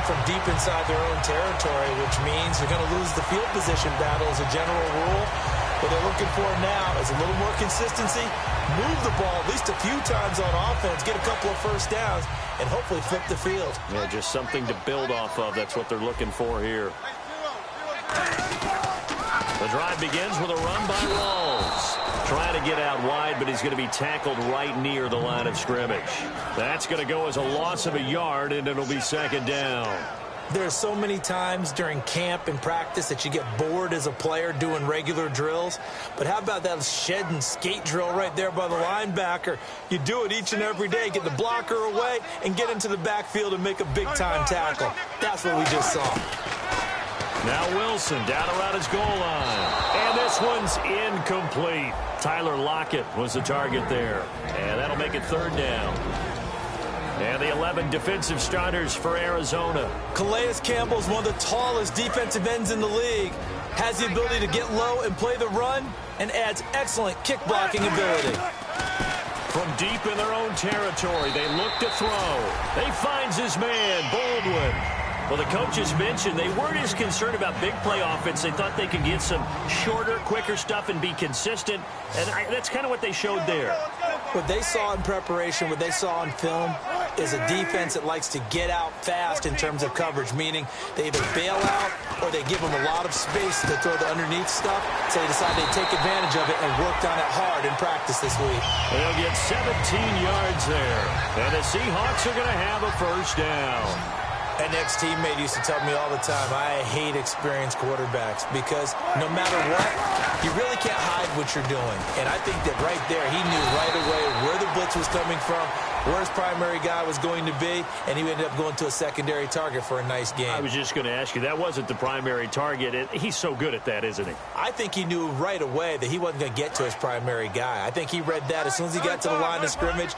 from deep inside their own territory, which means you're going to lose the field position battle as a general rule. What they're looking for now is a little more consistency, move the ball at least a few times on offense, get a couple of first downs, and hopefully flip the field. Yeah, just something to build off of. That's what they're looking for here. The drive begins with a run by Rawls. Trying to get out wide, but he's going to be tackled right near the line of scrimmage. That's going to go as a loss of a yard, and it'll be second down. There's so many times during camp and practice that you get bored as a player doing regular drills. But how about that shed and skate drill right there by the linebacker? You do it each and every day. Get the blocker away and get into the backfield and make a big-time tackle. That's what we just saw. Now Wilson down around his goal line. And this one's incomplete. Tyler Lockett was the target there. And that'll make it third down. And the 11 defensive starters for Arizona. Calais Campbell's one of the tallest defensive ends in the league. Has the ability to get low and play the run, and adds excellent kick blocking ability. From deep in their own territory, they look to throw. They finds his man, Baldwin. Well, the coaches mentioned they weren't as concerned about big play offense. They thought they could get some shorter, quicker stuff and be consistent. And that's kind of what they showed there. What they saw in preparation, what they saw on film, is a defense that likes to get out fast in terms of coverage, meaning they either bail out or they give them a lot of space to throw the underneath stuff, so they decide they take advantage of it and worked on it hard in practice this week. They'll get 17 yards there, and the Seahawks are going to have a first down. An ex-teammate used to tell me all the time, I hate experienced quarterbacks because no matter what, you really can't hide what you're doing. And I think that right there, he knew right away where the blitz was coming from, where his primary guy was going to be, and he ended up going to a secondary target for a nice game. I was just going to ask you, that wasn't the primary target. He's so good at that, isn't he? I think he knew right away that he wasn't going to get to his primary guy. I think he read that as soon as he got to the line of scrimmage,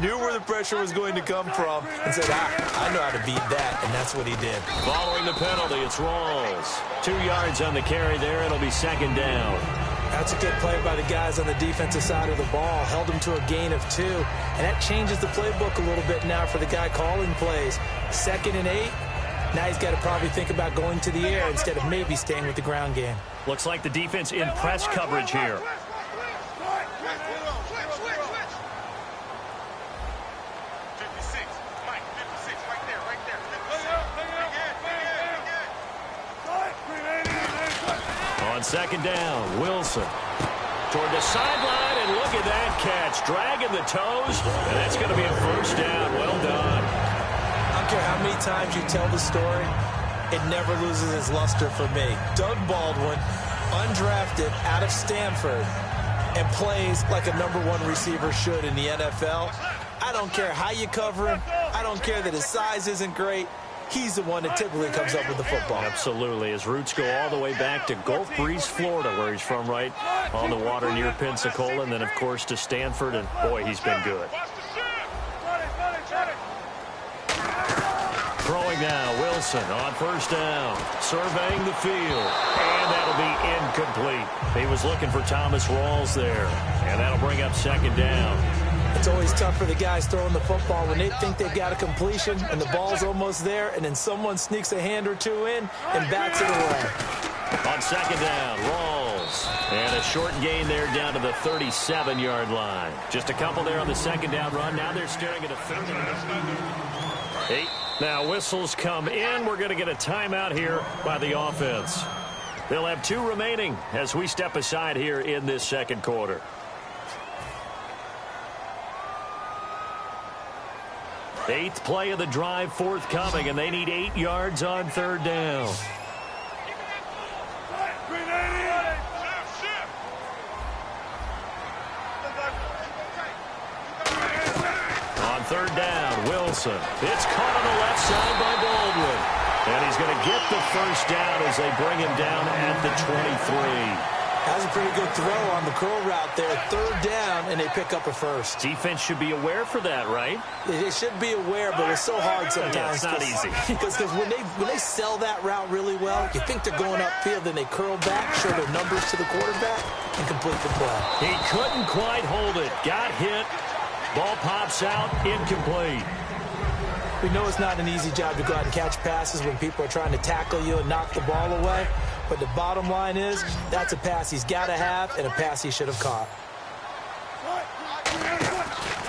knew where the pressure was going to come from, and said, I know how to beat that, and that's what he did. Following the penalty, it's Rawls. 2 yards on the carry there. It'll be second down. That's a good play by the guys on the defensive side of the ball. Held him to a gain of 2. And that changes the playbook a little bit now for the guy calling plays. 2nd and 8. Now he's got to probably think about going to the air instead of maybe staying with the ground game. Looks like the defense in press coverage here. On second down, Wilson toward the sideline, and look at that catch, dragging the toes, and that's going to be a first down. Well done. I don't care how many times you tell the story, it never loses its luster for me. Doug Baldwin, undrafted out of Stanford, and plays like a #1 receiver should in the NFL. I don't care how you cover him. I don't care that his size isn't great. He's the one that typically comes up with the football. Absolutely. His roots go all the way back to Gulf Breeze, Florida, where he's from, right on the water near Pensacola, and then, of course, to Stanford, and, boy, he's been good. Throwing now, Wilson on first down, surveying the field, and that'll be incomplete. He was looking for Thomas Rawls there, and that'll bring up second down. It's always tough for the guys throwing the football when they think they've got a completion and the ball's almost there, and then someone sneaks a hand or two in and bats it away. On second down, Rawls. And a short gain there down to the 37-yard line. Just a couple there on the second down run. Now they're staring at a third down. 8. Now whistles come in. We're going to get a timeout here by the offense. They'll have 2 remaining as we step aside here in this second quarter. Eighth play of the drive forthcoming, and they need 8 yards on third down. On third down, Wilson. It's caught on the left side by Baldwin. And he's going to get the first down as they bring him down at the 23. That was a pretty good throw on the curl route there. Third down, and they pick up a first. Defense should be aware for that, right? They should be aware, but it's so hard sometimes. Yeah, it's not easy. Because when they sell that route really well, you think they're going upfield, then they curl back, show their numbers to the quarterback, and complete the play. He couldn't quite hold it. Got hit. Ball pops out, incomplete. We know it's not an easy job to go out and catch passes when people are trying to tackle you and knock the ball away. But the bottom line is that's a pass he's got to have and a pass he should have caught.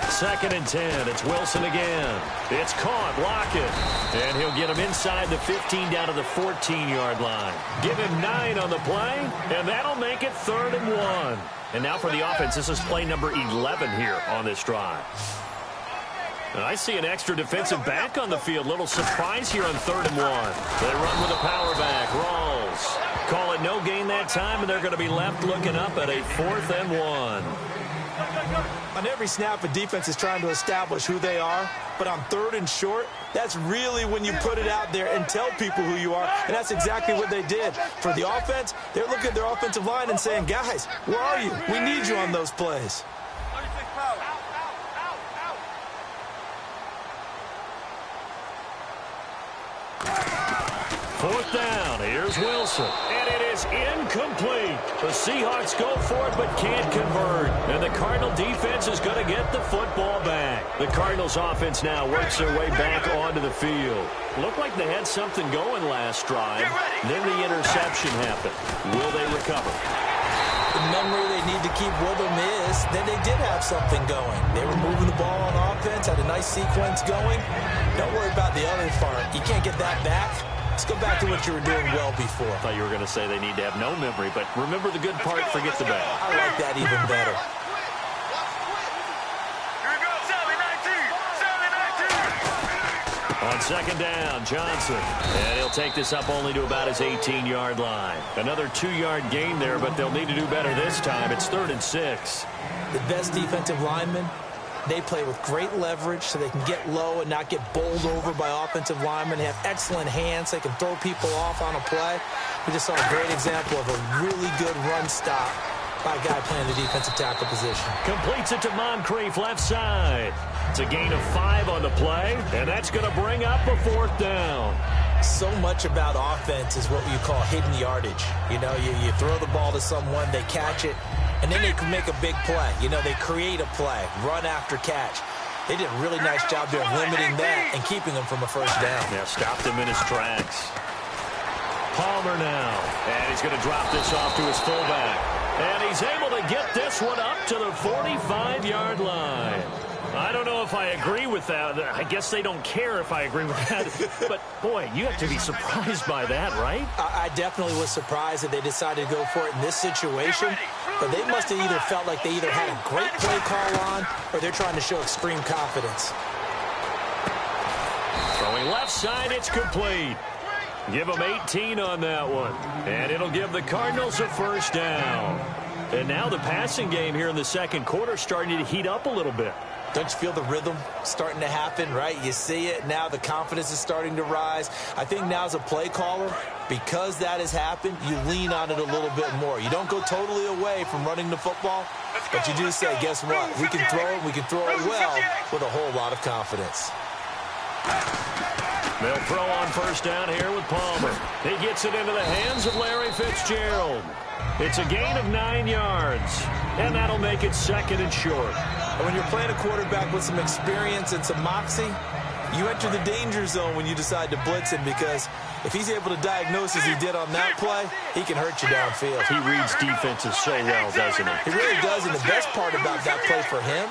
2nd and 10. It's Wilson again. It's caught. Lockett. And he'll get him inside the 15 down to the 14-yard line. Give him 9 on the play, and that'll make it 3rd and 1. And now for the offense, this is play number 11 here on this drive. And I see an extra defensive back on the field. Little surprise here on 3rd and 1. They run with a power back. Rawls. Call it no gain that time, and they're going to be left looking up at a 4th and 1. On every snap, a defense is trying to establish who they are. But on 3rd and short, that's really when you put it out there and tell people who you are. And that's exactly what they did. For the offense, they're looking at their offensive line and saying, guys, where are you? We need you on those plays. Fourth down. Here's Wilson. And it is incomplete. The Seahawks go for it but can't convert. And the Cardinal defense is going to get the football back. The Cardinals offense now works their way back onto the field. Looked like they had something going last drive. Then the interception happened. Will they recover? The memory they need to keep with them is that they did have something going. They were moving the ball on offense, had a nice sequence going. Don't worry about the other part. You can't get that back. Let's go back to what you were doing well before. I thought you were going to say they need to have no memory, but remember the good part, forget the bad. I like that even better. On 2nd down, Johnson. And he'll take this up only to about his 18-yard line. Another 2-yard gain there, but they'll need to do better this time. It's 3rd and 6. The best defensive linemen, they play with great leverage so they can get low and not get bowled over by offensive linemen. They have excellent hands. They can throw people off on a play. We just saw a great example of a really good run stop by a guy playing the defensive tackle position. Completes it to Moncrief, left side. It's a gain of 5 on the play, and that's going to bring up a 4th down. So much about offense is what you call hidden yardage. You know, you throw the ball to someone, they catch it, and then they can make a big play. You know, they create a play, run after catch. They did a really nice job there of limiting that and keeping him from a 1st down. Yeah, stopped him in his tracks. Palmer now, and he's going to drop this off to his fullback. And he's able to get this one up to the 45-yard line. I don't know if I agree with that. I guess they don't care if I agree with that. But, boy, you have to be surprised by that, right? I definitely was surprised that they decided to go for it in this situation. But they must have either felt like they either had a great play call on or they're trying to show extreme confidence. Throwing left side, it's complete. Give them 18 on that one. And it'll give the Cardinals a 1st down. And now the passing game here in the 2nd quarter starting to heat up a little bit. Don't you feel the rhythm starting to happen, right? You see it. Now the confidence is starting to rise. I think now as a play caller, because that has happened, you lean on it a little bit more. You don't go totally away from running the football, but you do say, guess what? We can throw it. We can throw it well with a whole lot of confidence. They'll throw on 1st down here with Palmer. He gets it into the hands of Larry Fitzgerald. It's a gain of 9 yards, and that'll make it 2nd and short. And when you're playing a quarterback with some experience and some moxie, you enter the danger zone when you decide to blitz him, because if he's able to diagnose as he did on that play, he can hurt you downfield. He reads defenses so well, doesn't he? He really does, and the best part about that play for him,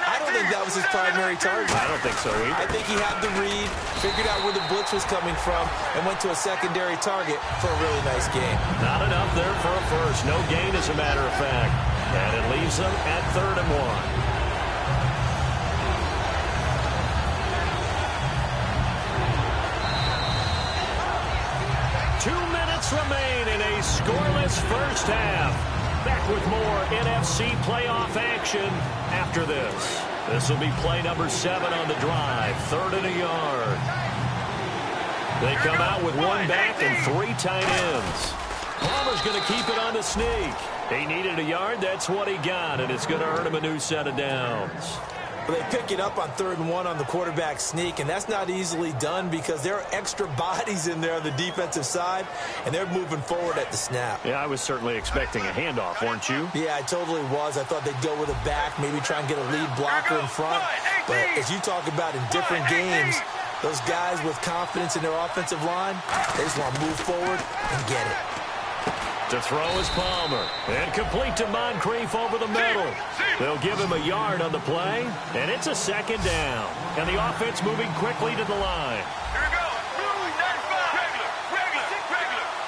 I don't think that was his primary target. I don't think so either. I think he had the read, figured out where the blitz was coming from, and went to a secondary target for a really nice game. Not enough there for a 1st. No gain, as a matter of fact. And it leaves them at 3rd and 1. Remain in a scoreless 1st half. Back with more NFC playoff action after this. This will be play number 7 on the drive. 3rd and a yard. They come out with 1 back and 3 tight ends. Palmer's going to keep it on the sneak. He needed a yard. That's what he got, and it's going to earn him a new set of downs. They pick it up on 3rd and 1 on the quarterback sneak, and that's not easily done because there are extra bodies in there on the defensive side, and they're moving forward at the snap. Yeah, I was certainly expecting a handoff, weren't you? Yeah, I totally was. I thought they'd go with a back, maybe try and get a lead blocker in front. But as you talk about in different games, Those guys with confidence in their offensive line, they just want to move forward and get it. To throw is Palmer. And complete to Moncrief over the middle. They'll give him a yard on the play, and it's a second down. And the offense moving quickly to the line. Here we go.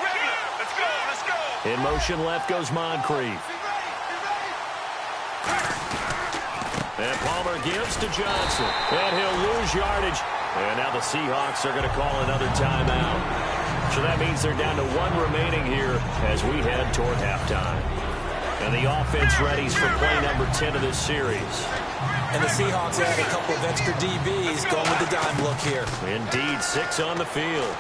Regular. Let's go. In motion left goes Moncrief. And Palmer gives to Johnson. And he'll lose yardage. And now the Seahawks are going to call another timeout. So that means they're down to one remaining here as we head toward halftime. And the offense readies for play number 10 of this series. And the Seahawks add a couple of extra DBs going with the dime look here. Indeed, 6 on the field.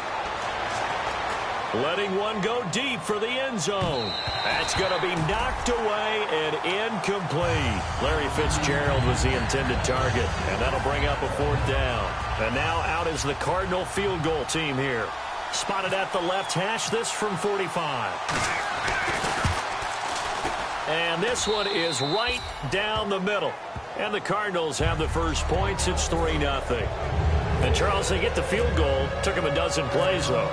Letting one go deep for the end zone. That's going to be knocked away and incomplete. Larry Fitzgerald was the intended target, and that'll bring up a 4th down. And now out is the Cardinal field goal team here. Spotted at the left hash, this from 45. And this one is right down the middle. And the Cardinals have the first points. It's 3-0. And, Charles, they get the field goal. Took them a dozen plays, though.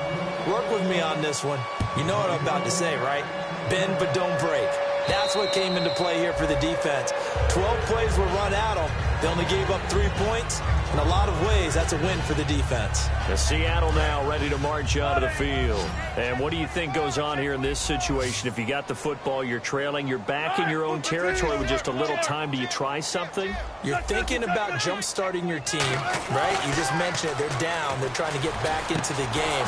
Work with me on this one. You know what I'm about to say, right? Bend but don't break. That's what came into play here for the defense. 12 plays were run at them. They only gave up 3 points. In a lot of ways, that's a win for the defense. The Seattle now ready to march out of the field. And what do you think goes on here in this situation? If you got the football, you're trailing, you're back in your own territory with just a little time. Do you try something? You're thinking about jump-starting your team, right? You just mentioned it. They're down. They're trying to get back into the game.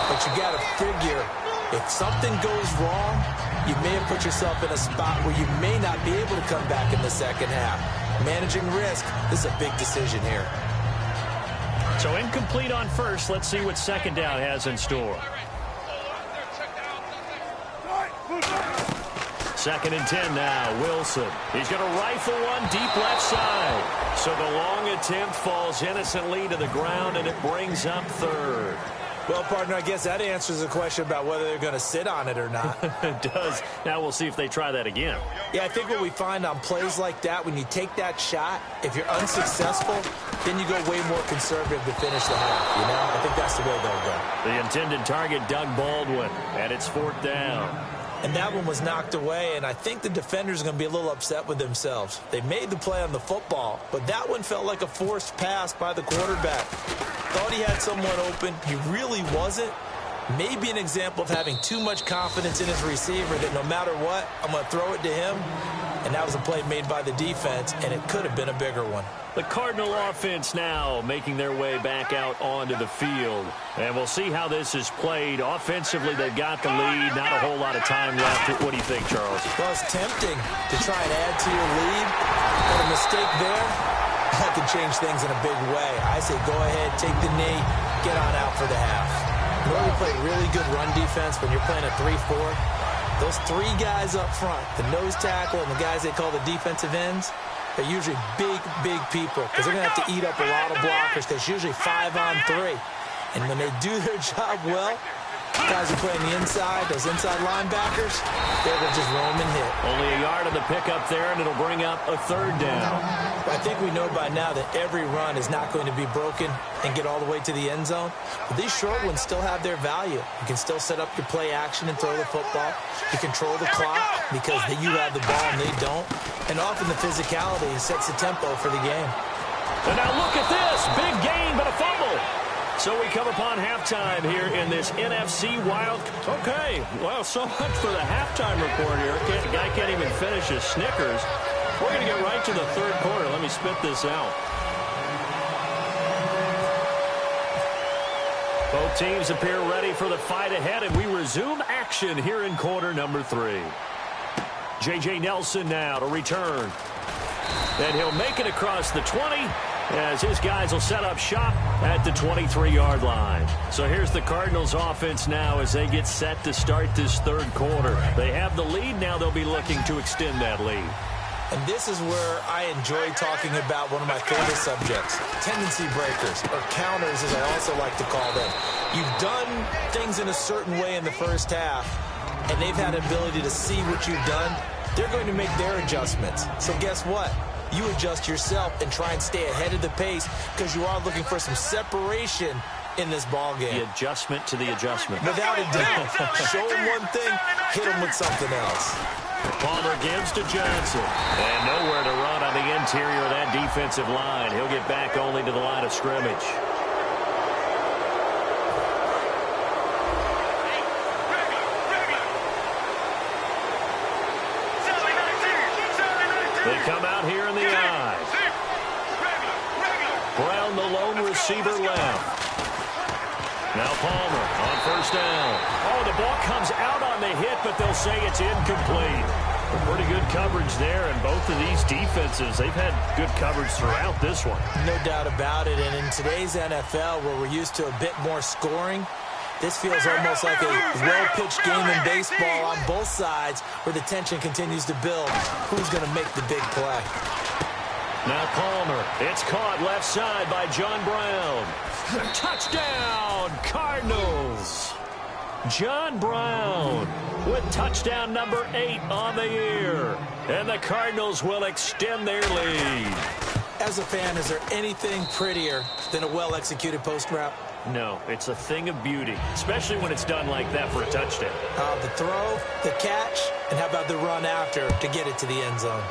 But you got to figure, if something goes wrong, you may have put yourself in a spot where you may not be able to come back in the second half. Managing risk, this is a big decision here. So incomplete on first. Let's see what second down has in store. 2nd and 10 now. Wilson. He's going to rifle one deep left side. So the long attempt falls innocently to the ground, and it brings up 3rd. Well, partner, I guess that answers the question about whether they're going to sit on it or not. It does. Now we'll see if they try that again. Yeah, I think what we find on plays like that, when you take that shot, if you're unsuccessful, then you go way more conservative to finish the half, you know? I think that's the way they'll go. The intended target, Doug Baldwin, and it's 4th down. And that one was knocked away, and I think the defenders are going to be a little upset with themselves. They made the play on the football, but that one felt like a forced pass by the quarterback. Thought he had someone open. He really wasn't. Maybe an example of having too much confidence in his receiver that no matter what, I'm going to throw it to him. And that was a play made by the defense, and it could have been a bigger one. The Cardinal offense now making their way back out onto the field. And we'll see how this is played. Offensively, they've got the lead. Not a whole lot of time left. What do you think, Charles? Well, it's tempting to try and add to your lead. But a mistake there, that could change things in a big way. I say go ahead, take the knee, get on out for the half. You know, we play really good run defense when you're playing a 3-4. Those 3 guys up front, the nose tackle and the guys they call the defensive ends, they're usually big people because they're going to have to eat up a lot of blockers because it's usually 5 on 3. And when they do their job well, guys who play on the inside, those inside linebackers, they're going to just roam and hit. Only a yard on the pickup there, and it'll bring up a 3rd down. I think we know by now that every run is not going to be broken and get all the way to the end zone. But these short ones still have their value. You can still set up your play action and throw the football. You control the clock because you have the ball and they don't. And often the physicality sets the tempo for the game. And now look at this. Big gain, but a fumble. So we come upon halftime here in this NFC Wild. Okay, well, so much for the halftime report here. The guy can't even finish his Snickers. We're going to get right to the 3rd quarter. Let me spit this out. Both teams appear ready for the fight ahead, and we resume action here in quarter number 3. J.J. Nelson now to return. And he'll make it across the 20 as his guys will set up shop at the 23-yard line. So here's the Cardinals offense now as they get set to start this 3rd quarter. They have the lead. Now they'll be looking to extend that lead. And this is where I enjoy talking about one of my favorite subjects, tendency breakers, or counters as I also like to call them. You've done things in a certain way in the first half, and they've had an ability to see what you've done. They're going to make their adjustments. So guess what? you adjust yourself and try and stay ahead of the pace because you are looking for some separation in this ball game. The adjustment to the adjustment. Without a doubt. Show him one thing, hit him with something else. Palmer gives to Johnson. And nowhere to run on the interior of that defensive line. He'll get back only to the line of scrimmage. They come out here in the I. Brown, the lone receiver left. Now Palmer on first down. Oh, the ball comes out on the hit, but they'll say it's incomplete. Pretty good coverage there, and both of these defenses, they've had good coverage throughout this one. No doubt about it, and in today's NFL, where we're used to a bit more scoring, this feels almost like a well-pitched game in baseball on both sides where the tension continues to build. Who's going to make the big play? Now Palmer. It's caught left side by John Brown. Touchdown, Cardinals. John Brown with touchdown number 8 on the year. And the Cardinals will extend their lead. As a fan, is there anything prettier than a well-executed post route? No, it's a thing of beauty, especially when it's done like that for a touchdown. The throw, the catch, and how about the run after to get it to the end zone?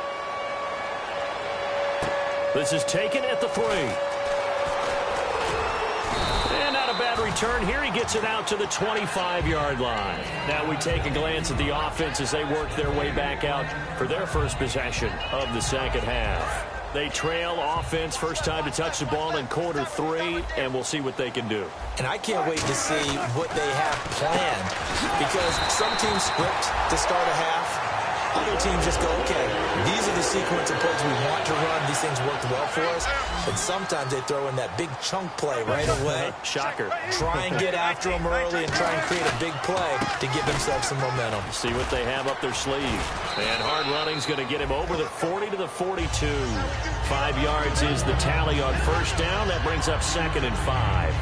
This is taken at the 3. And not a bad return here. He gets it out to the 25-yard line. Now we take a glance at the offense as they work their way back out for their first possession of the second half. They trail offense, first time to touch the ball in quarter 3, and we'll see what they can do. And I can't wait to see what they have planned, because some teams script to start a half. Other teams just go, okay, these are the sequence of plays we want to run. These things worked well for us. And sometimes they throw in that big chunk play right away. Shocker. Try and get after them early and try and create a big play to give themselves some momentum. See what they have up their sleeve. And hard running's going to get him over the 40 to the 42. 5 yards is the tally on first down. That brings up 2nd and 5.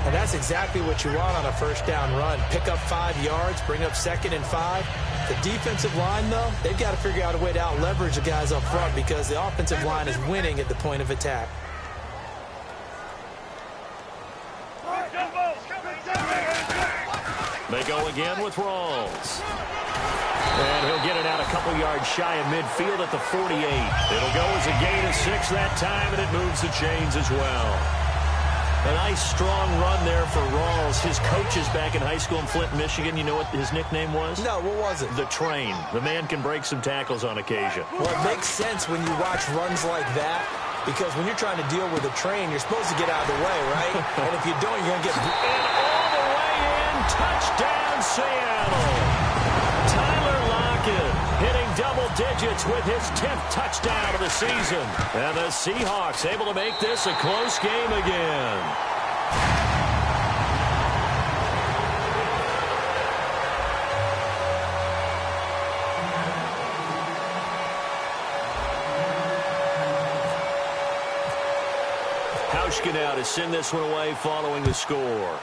And that's exactly what you want on a first down run. Pick up 5 yards, bring up 2nd and 5. The defensive line, though, they've got to figure out a way to out-leverage the guys up front because the offensive line is winning at the point of attack. They go again with Rawls. And he'll get it out a couple yards shy of midfield at the 48. It'll go as a gain of 6 that time, and it moves the chains as well. A nice, strong run there for Rawls. His coaches back in high school in Flint, Michigan, you know what his nickname was? No, what was it? The Train. The man can break some tackles on occasion. Well, it makes sense when you watch runs like that, because when you're trying to deal with a train, you're supposed to get out of the way, right? And if you don't, you're going to get... And all the way in, touchdown, Seattle. Tyler Lockett hitting double digits with his 10th touchdown of the season. And the Seahawks able to make this a close game again. Hauschka now to send this one away following the score.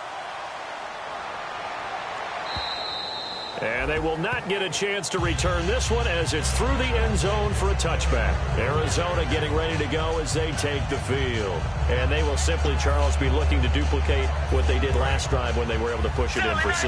And they will not get a chance to return this one as it's through the end zone for a touchback. Arizona getting ready to go as they take the field. And they will simply, Charles, be looking to duplicate what they did last drive when they were able to push it in for 6.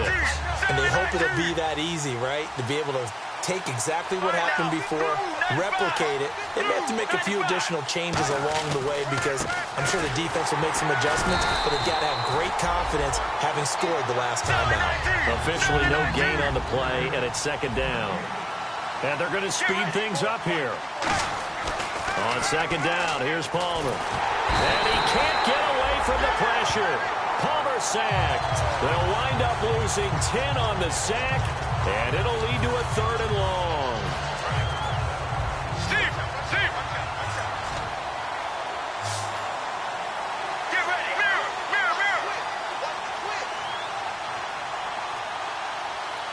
And they hope it'll be that easy, right? To be able to take exactly what happened before, replicate it. They may have to make a few additional changes along the way because I'm sure the defense will make some adjustments, but they've got to have great confidence having scored the last time out. Officially no gain on the play, and it's 2nd down. And they're going to speed things up here. On 2nd down, here's Palmer. And he can't get away from the pressure. Palmer sacked. They'll wind up losing 10 on the sack, and it'll lead to a 3rd and long. Steve! Get ready! Mirror!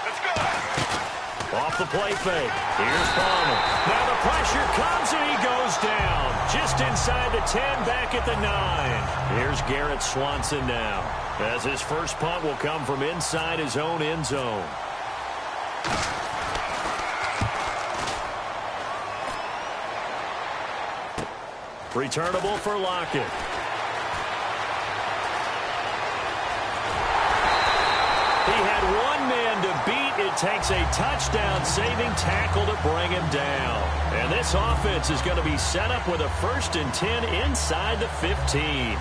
Let's go! Off the play fake. Here's Palmer. Now the pressure comes, and he goes down. Just inside the 10, back at the 9. Here's Garrett Swanson now, as his first punt will come from inside his own end zone. Returnable for Lockett. He had one man to beat. It takes a touchdown-saving tackle to bring him down. And this offense is going to be set up with a 1st and 10 inside the 15.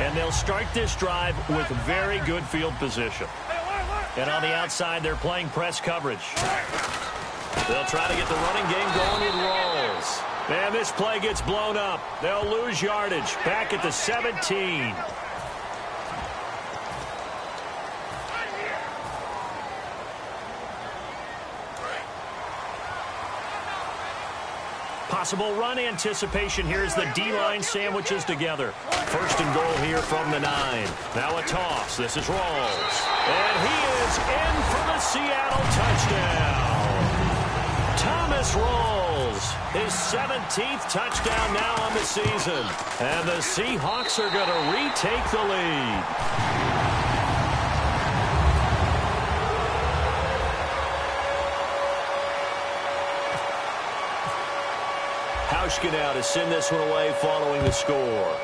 And they'll start this drive with very good field position. And on the outside, they're playing press coverage. They'll try to get the running game going with Rolls. And this play gets blown up. They'll lose yardage back at the 17. Possible run anticipation here as the D-line sandwiches together. 1st and goal here from the 9. Now a toss. This is Rolls. And he is in for the Seattle touchdown. Thomas Rolls, his 17th touchdown now on the season. And the Seahawks are going to retake the lead. Hauschka now to send this one away following the score.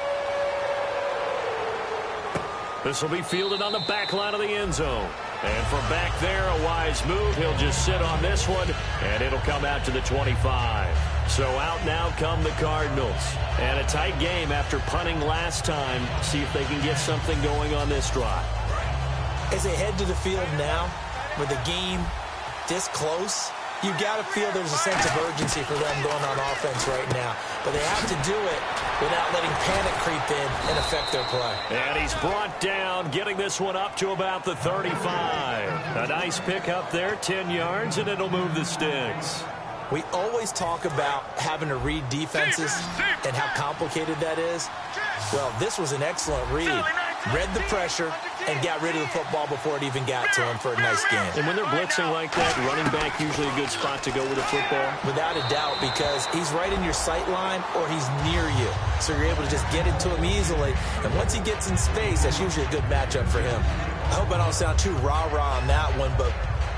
This will be fielded on the back line of the end zone. And from back there, a wise move. He'll just sit on this one, and it'll come out to the 25. So out now come the Cardinals. And a tight game after punting last time. See if they can get something going on this drive. As they head to the field now, with the game this close, you got to feel there's a sense of urgency for them going on offense right now. But they have to do it without letting panic creep in and affect their play. And he's brought down, getting this one up to about the 35. A nice pick up there, 10 yards, and it'll move the sticks. We always talk about having to read defenses and how complicated that is. Well, this was an excellent read. Read the pressure and got rid of the football before it even got to him for a nice game. And when they're blitzing like that, running back usually a good spot to go with the football? Without a doubt, because he's right in your sight line or he's near you. So you're able to just get it to him easily. And once he gets in space, that's usually a good matchup for him. I hope I don't sound too rah-rah on that one, but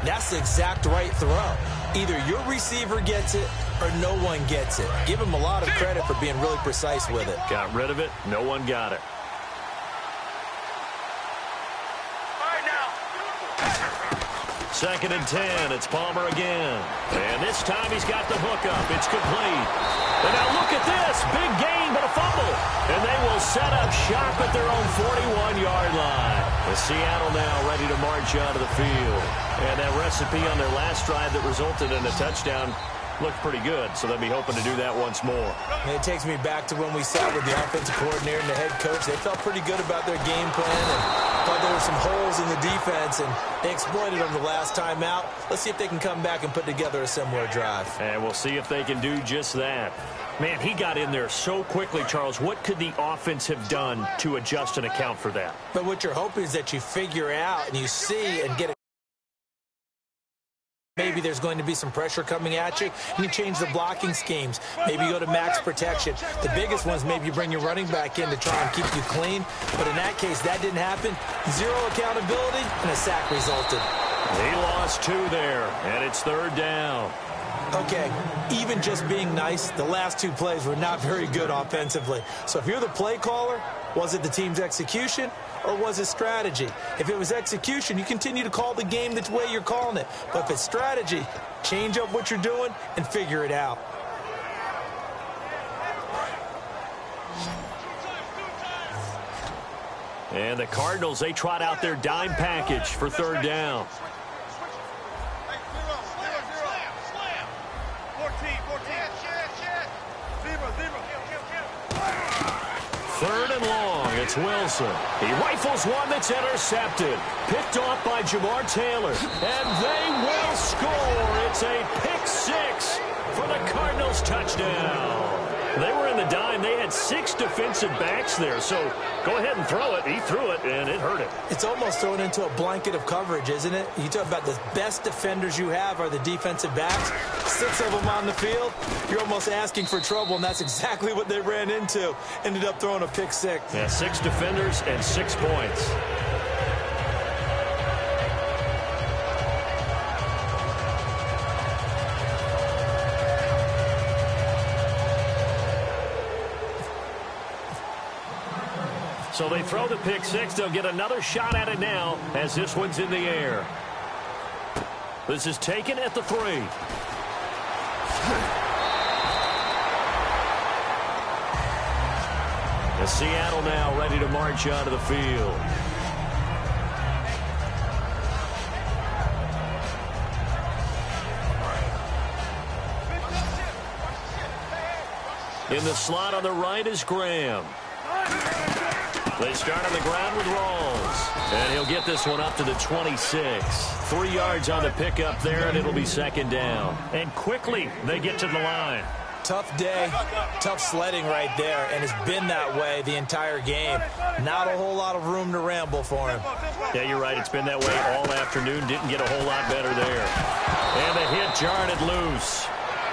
that's the exact right throw. Either your receiver gets it or no one gets it. Give him a lot of credit for being really precise with it. Got rid of it. No one got it. Second and 10. It's Palmer again. And this time he's got the hook up. It's complete. And now look at this. Big gain, but a fumble. And they will set up shop at their own 41-yard line. With Seattle now ready to march out of the field. And that recipe on their last drive that resulted in a touchdown looked pretty good, so they'll be hoping to do that once more. And it takes me back to when we sat with the offensive coordinator and the head coach. They felt pretty good about their game plan and thought there were some holes in the defense, and they exploited them the last time out. Let's see if they can come back and put together a similar drive. And we'll see if they can do just that. Man, he got in there so quickly, Charles. What could the offense have done to adjust and account for that? But what you're hoping is that you figure out and you see and get it. Maybe there's going to be some pressure coming at you, and you change the blocking schemes. Maybe you go to max protection. The biggest ones, maybe you bring your running back in to try and keep you clean. But in that case, that didn't happen. Zero accountability, and a sack resulted. He lost 2 there, and it's third down. Okay, even just being nice, the last 2 plays were not very good offensively. So if you're the play caller, was it the team's execution or was it strategy? If it was execution, you continue to call the game the way you're calling it. But if it's strategy, change up what you're doing and figure it out. And the Cardinals, they trot out their dime package for third down. Third and long, it's Wilson. He rifles one that's intercepted. Picked off by Jamar Taylor. And they will score. It's a pick 6 for the Cardinals touchdown. They were in the dime line, they had 6 defensive backs there. So go ahead and throw it. He threw it, and it hurt him. It's almost thrown into a blanket of coverage, isn't it? You talk about the best defenders you have are the defensive backs. 6 of them on the field. You're almost asking for trouble, and that's exactly what they ran into. Ended up throwing a pick six. Yeah, 6 defenders and 6 points. So they throw the pick six. They'll get another shot at it now as this one's in the air. This is taken at the 3. And Seattle now ready to march onto the field. In the slot on the right is Graham. They start on the ground with Rawls. And he'll get this one up to the 26. 3 yards on the pickup there, and it'll be second down. And quickly, they get to the line. Tough day, tough sledding right there, and it's been that way the entire game. Not a whole lot of room to ramble for him. Yeah, you're right. It's been that way all afternoon. Didn't get a whole lot better there. And the hit jarred it loose.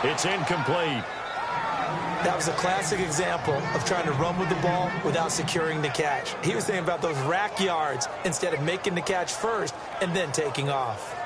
It's incomplete. That was a classic example of trying to run with the ball without securing the catch. He was thinking about those rack yards instead of making the catch first and then taking off.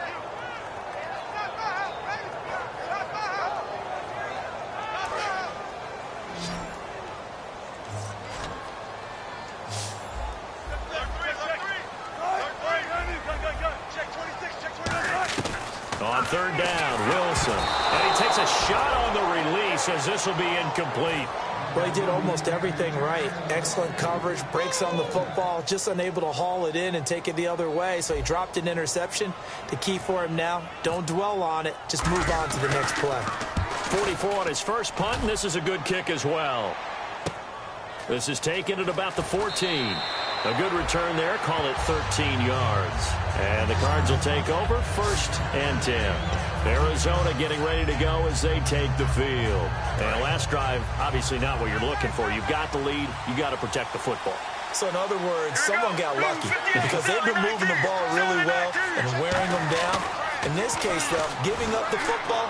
On third down, Wilson. And he takes a shot on the release as this will be incomplete. Well, he did almost everything right. Excellent coverage, breaks on the football, just unable to haul it in and take it the other way. So he dropped an interception. The key for him now, don't dwell on it. Just move on to the next play. 44 on his first punt, and this is a good kick as well. This is taken at about the 14. A good return there. Call it 13 yards. And the Cards will take over 1st and 10. Arizona getting ready to go as they take the field. And last drive, obviously not what you're looking for. You've got the lead. You've got to protect the football. So in other words, someone got lucky because they've been moving the ball really well and wearing them down. In this case, though, giving up the football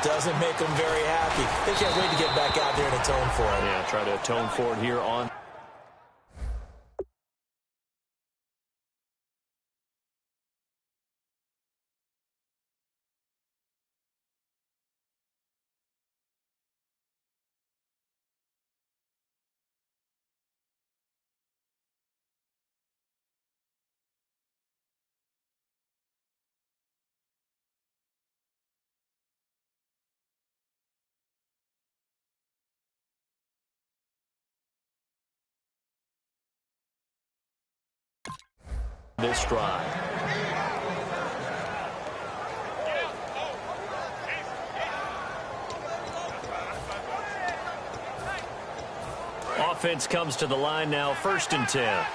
doesn't make them very happy. They can't wait to get back out there and atone for it. Yeah, try to atone for it here on. This drive. Offense comes to the line now, 1st and 10.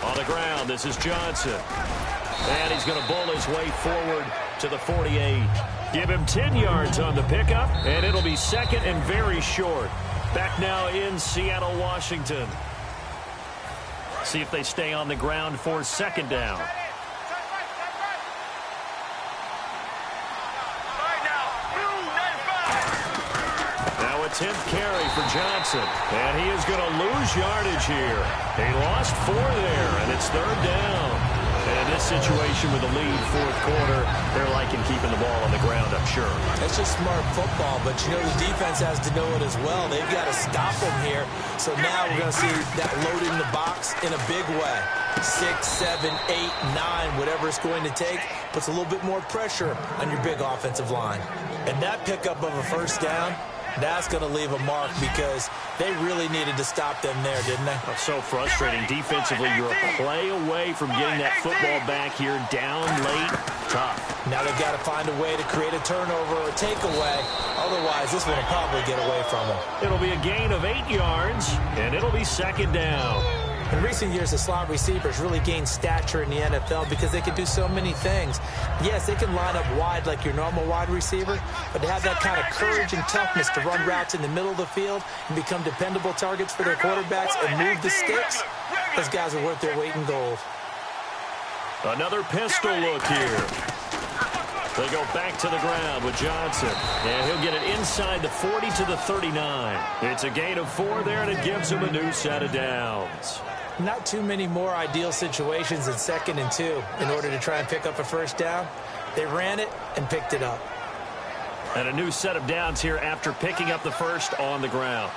On the ground, this is Johnson. And he's going to bull his way forward to the 48. Give him 10 yards on the pickup, and it'll be second and very short. Back now in Seattle, Washington. See if they stay on the ground for second down. Now a 10th carry for Johnson. And he is going to lose yardage here. He lost 4 there, and it's 3rd down. And this situation with the lead 4th quarter, they're liking keeping the ball on the ground, I'm sure. That's just smart football, but you know the defense has to know it as well. They've got to stop them here. So now we're going to see that loading the box in a big way. 6, 7, 8, 9, whatever it's going to take, puts a little bit more pressure on your big offensive line. And that pickup of a 1st down, That's going to leave a mark because they really needed to stop them there, didn't they? That's so frustrating. Defensively, you're a play away from getting that football back here. Down late, tough. Now they've got to find a way to create a turnover or a takeaway. Otherwise, this one will probably get away from them. It'll be a gain of 8 yards, and it'll be second down. In recent years, the slot receivers really gained stature in the NFL because they can do so many things. Yes, they can line up wide like your normal wide receiver, but to have that kind of courage and toughness to run routes in the middle of the field and become dependable targets for their quarterbacks and move the sticks, those guys are worth their weight in gold. Another pistol look here. They go back to the ground with Johnson. And he'll get it inside the 40 to the 39. It's a gain of 4 there, and it gives him a new set of downs. Not too many more ideal situations than 2nd and 2 in order to try and pick up a first down. They ran it and picked it up. And a new set of downs here after picking up the first on the ground.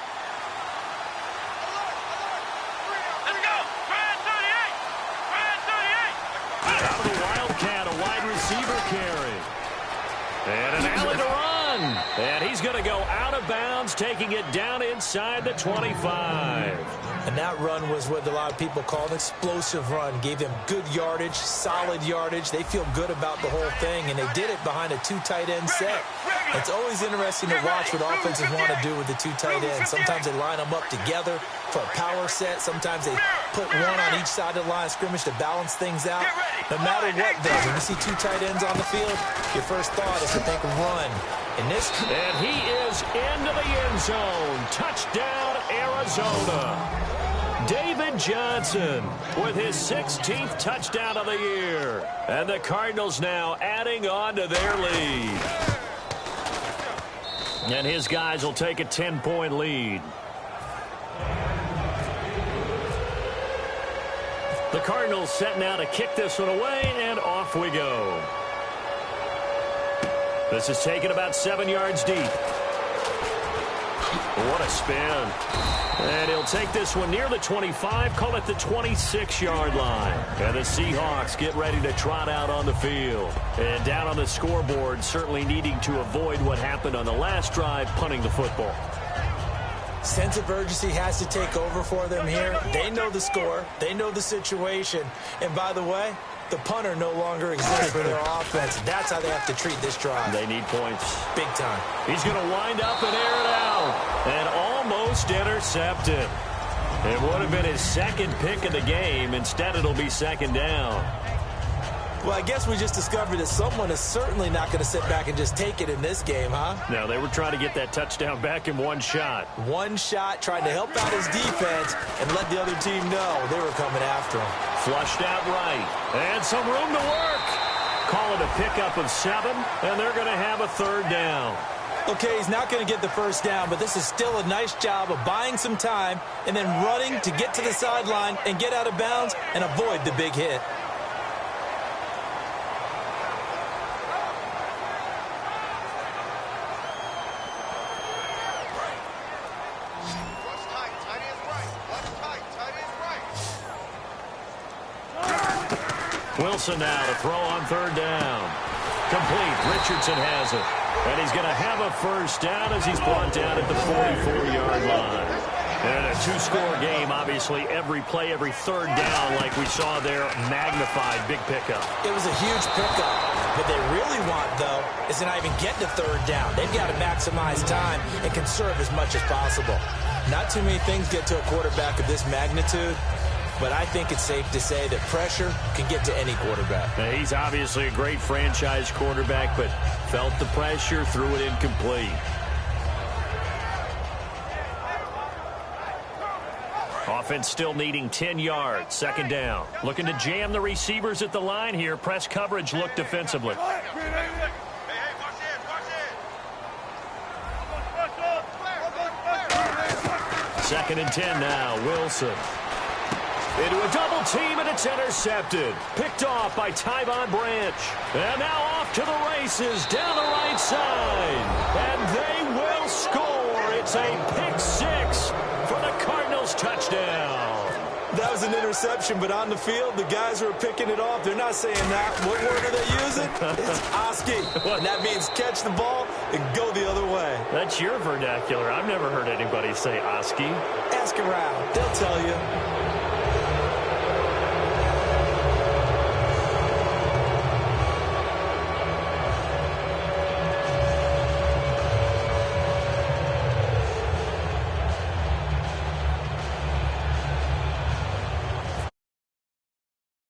Let's go. Brad 38. Out of the Wildcat, a wide receiver carry. And an alley to run. And he's going to go out of bounds, taking it down inside the 25. And that run was what a lot of people call an explosive run. Gave them good yardage, solid yardage. They feel good about the whole thing, and they did it behind a 2 tight end set. It's always interesting to watch what offenses want to do with the 2 tight ends. Sometimes they line them up together for a power set. Sometimes they put one on each side of the line of scrimmage to balance things out. No matter what, though, when you see 2 tight ends on the field, your first thought is to think run. And he is into the end zone. Touchdown, Arizona. David Johnson with his 16th touchdown of the year. And the Cardinals now adding on to their lead. And his guys will take a 10-point lead. The Cardinals set now to kick this one away, and off we go. This is taken about 7 yards deep. What a spin. And he'll take this one near the 25, call it the 26-yard line. And the Seahawks get ready to trot out on the field. And down on the scoreboard, certainly needing to avoid what happened on the last drive, punting the football. Sense of urgency has to take over for them here. They know the score. They know the situation. And by the way, the punter no longer exists for their offense. That's how they have to treat this drive. They need points. Big time. He's going to wind up and air it out. And almost intercepted. It would have been his 2nd pick of the game. Instead, it'll be 2nd down. Well, I guess we just discovered that someone is certainly not going to sit back and just take it in this game, huh? No, they were trying to get that touchdown back in one shot. One shot, trying to help out his defense and let the other team know they were coming after him. Flushed out right. And some room to work. Call it a pickup of 7, and they're going to have a 3rd down. Okay, he's not going to get the first down, but this is still a nice job of buying some time and then running to get to the sideline and get out of bounds and avoid the big hit. Wilson now to throw on 3rd down. Complete. Richardson has it. And he's going to have a first down as he's brought down at the 44-yard line. And a 2-score game, obviously, every play, every 3rd down, like we saw there, magnified, big pickup. It was a huge pickup. What they really want, though, is to not even get to 3rd down. They've got to maximize time and conserve as much as possible. Not too many things get to a quarterback of this magnitude, but I think it's safe to say that pressure can get to any quarterback. Now, he's obviously a great franchise quarterback, but felt the pressure, threw it incomplete. Offense still needing 10 yards. 2nd down. Looking to jam the receivers at the line here. Press coverage look defensively. Hey, watch it. 2nd and 10 now. Wilson. Into a double team, and it's intercepted. Picked off by Tyvon Branch. And now off to the races down the right side. And they will score. It's a pick 6 for the Cardinals touchdown. That was an interception, but on the field, the guys who are picking it off, they're not saying that. What word are they using? It's Oski. And that means catch the ball and go the other way. way. That's your vernacular. I've never heard anybody say Oski. Ask around. They'll tell you.